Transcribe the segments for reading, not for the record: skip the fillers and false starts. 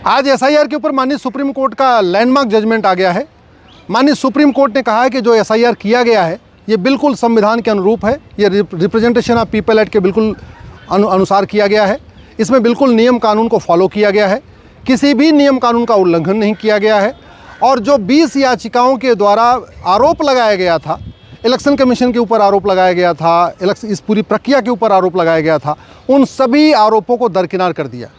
आज एसआईआर के ऊपर माननीय सुप्रीम कोर्ट का लैंडमार्क जजमेंट आ गया है। माननीय सुप्रीम कोर्ट ने कहा है कि जो एसआईआर किया गया है ये बिल्कुल संविधान के अनुरूप है, ये रिप्रेजेंटेशन ऑफ पीपल एक्ट के बिल्कुल अनुसार किया गया है। इसमें बिल्कुल नियम कानून को फॉलो किया गया है, किसी भी नियम कानून का उल्लंघन नहीं किया गया है। और जो 20 याचिकाओं के द्वारा आरोप लगाया गया था, इलेक्शन कमीशन के ऊपर आरोप लगाया गया था, इस पूरी प्रक्रिया के ऊपर आरोप लगाया गया था, उन सभी आरोपों को दरकिनार कर दिया।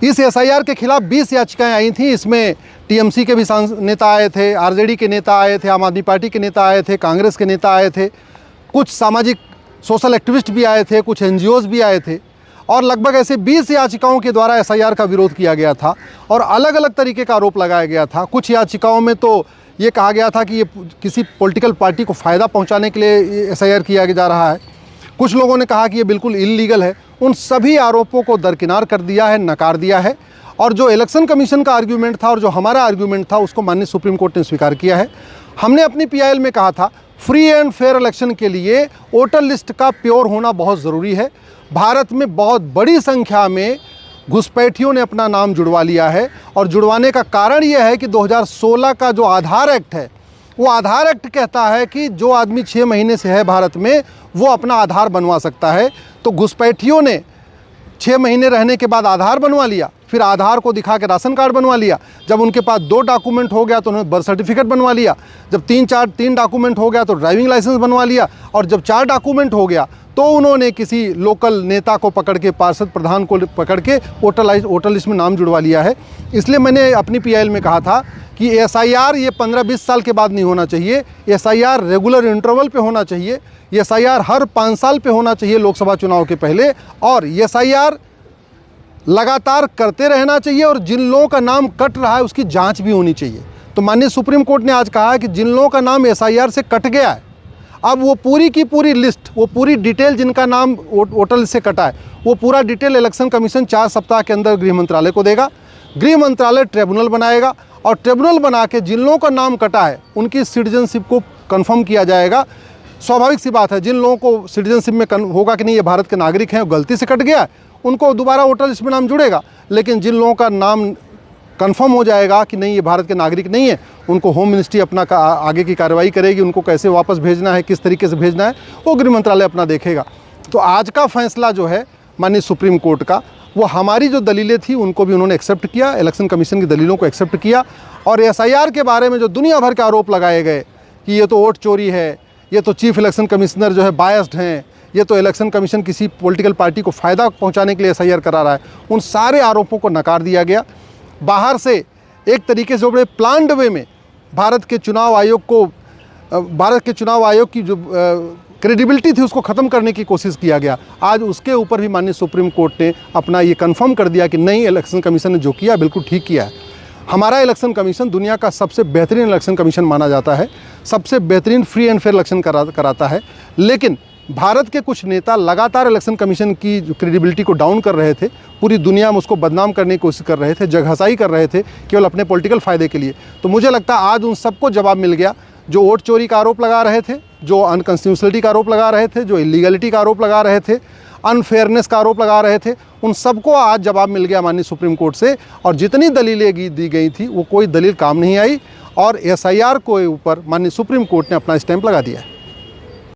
इस एसआईआर के खिलाफ 20 याचिकाएं आई थी। इसमें टीएमसी के भी नेता आए थे, आरजेडी के नेता आए थे, आम आदमी पार्टी के नेता आए थे, कांग्रेस के नेता आए थे, कुछ सामाजिक सोशल एक्टिविस्ट भी आए थे, कुछ एनजीओज भी आए थे। और लगभग ऐसे 20 याचिकाओं के द्वारा एसआईआर का विरोध किया गया था और अलग अलग तरीके का आरोप लगाया गया था। कुछ याचिकाओं में तो ये कहा गया था कि ये किसी पॉलिटिकल पार्टी को फ़ायदा पहुंचाने के लिए एसआईआर किया जा रहा है। कुछ लोगों ने कहा कि ये बिल्कुल इल्लीगल है। उन सभी आरोपों को दरकिनार कर दिया है, नकार दिया है। और जो इलेक्शन कमीशन का आर्ग्यूमेंट था और जो हमारा आर्ग्यूमेंट था उसको माननीय सुप्रीम कोर्ट ने स्वीकार किया है। हमने अपनी पीआईएल में कहा था फ्री एंड फेयर इलेक्शन के लिए वोटर लिस्ट का प्योर होना बहुत ज़रूरी है। भारत में बहुत बड़ी संख्या में घुसपैठियों ने अपना नाम जुड़वा लिया है और जुड़वाने का कारण यह है कि 2016 का जो आधार एक्ट है, वो आधार एक्ट कहता है कि जो आदमी 6 महीने से है भारत में वो अपना आधार बनवा सकता है। तो घुसपैठियों ने 6 महीने रहने के बाद आधार बनवा लिया, फिर आधार को दिखा के राशन कार्ड बनवा लिया। जब उनके पास 2 डॉक्यूमेंट हो गया तो उन्होंने बर्थ सर्टिफिकेट बनवा लिया। जब 3 डॉक्यूमेंट हो गया तो ड्राइविंग लाइसेंस बनवा लिया। और जब 4 डॉक्यूमेंट हो गया तो उन्होंने किसी लोकल नेता को पकड़ के, पार्षद प्रधान को पकड़ के वोटर लिस्ट में नाम जुड़वा लिया है। इसलिए मैंने अपनी पीआईएल में कहा था कि एसआईआर ये 15-20 साल के बाद नहीं होना चाहिए। एसआईआर रेगुलर इंटरवल पे होना चाहिए। एसआईआर हर 5 साल पे होना चाहिए लोकसभा चुनाव के पहले। और एसआईआर लगातार करते रहना चाहिए और जिन लोगों का नाम कट रहा है उसकी जांच भी होनी चाहिए। तो माननीय सुप्रीम कोर्ट ने आज कहा है कि जिन लोगों का नाम एसआईआर से कट गया है, अब वो पूरी की पूरी लिस्ट, वो पूरी डिटेल जिनका नाम वोटर लिस्ट से कटा है, वो पूरा डिटेल इलेक्शन कमीशन 4 सप्ताह के अंदर गृह मंत्रालय को देगा। गृह मंत्रालय ट्रिब्यूनल बनाएगा और ट्रिब्यूनल बना के जिन लोगों का नाम कटा है उनकी सिटीजनशिप को कन्फर्म किया जाएगा। स्वाभाविक सी बात है, जिन लोगों को सिटीजनशिप में होगा कि नहीं ये भारत के नागरिक हैं, गलती से कट गया है, उनको दोबारा वोटर लिस्ट में नाम जुड़ेगा। लेकिन जिन लोगों का नाम कंफर्म हो जाएगा कि नहीं ये भारत के नागरिक नहीं है, उनको होम मिनिस्ट्री अपना आगे की कार्रवाई करेगी। उनको कैसे वापस भेजना है, किस तरीके से भेजना है, वो गृह मंत्रालय अपना देखेगा। तो आज का फैसला जो है माननीय सुप्रीम कोर्ट का, वो हमारी जो दलीलें थी उनको भी उन्होंने एक्सेप्ट किया, इलेक्शन कमीशन की दलीलों को एक्सेप्ट किया। और एसआईआर के बारे में जो दुनिया भर के आरोप लगाए गए कि ये तो वोट चोरी है, ये तो चीफ इलेक्शन कमिश्नर जो है बायस्ड हैं, ये तो इलेक्शन कमीशन किसी पॉलिटिकल पार्टी को फ़ायदा पहुंचाने के लिए एसआईआर करा रहा है, उन सारे आरोपों को नकार दिया गया। बाहर से एक तरीके से बड़े प्लान्ड वे में भारत के चुनाव आयोग की जो क्रेडिबिलिटी थी उसको ख़त्म करने की कोशिश किया गया। आज उसके ऊपर भी माननीय सुप्रीम कोर्ट ने अपना ये कंफर्म कर दिया कि नहीं, इलेक्शन कमीशन ने जो किया बिल्कुल ठीक किया है। हमारा इलेक्शन कमीशन दुनिया का सबसे बेहतरीन इलेक्शन कमीशन माना जाता है, सबसे बेहतरीन फ्री एंड फेयर इलेक्शन कराता है। लेकिन भारत के कुछ नेता लगातार इलेक्शन कमीशन की जो क्रेडिबिलिटी को डाउन कर रहे थे, पूरी दुनिया में उसको बदनाम करने की कोशिश कर रहे थे, जगहसाई कर रहे थे केवल अपने पॉलिटिकल फ़ायदे के लिए। तो मुझे लगता है आज उन सबको जवाब मिल गया। जो वोट चोरी का आरोप लगा रहे थे, जो अनकॉन्स्टिट्यूशनलिटी का आरोप लगा रहे थे, जो इलीगलिटी का आरोप लगा रहे थे, अनफेयरनेस का आरोप लगा रहे थे, उन सबको आज जवाब मिल गया माननीय सुप्रीम कोर्ट से। और जितनी दलीलें दी गई थी वो कोई दलील काम नहीं आई और एसआईआर के ऊपर माननीय सुप्रीम कोर्ट ने अपना स्टैंप लगा दिया है।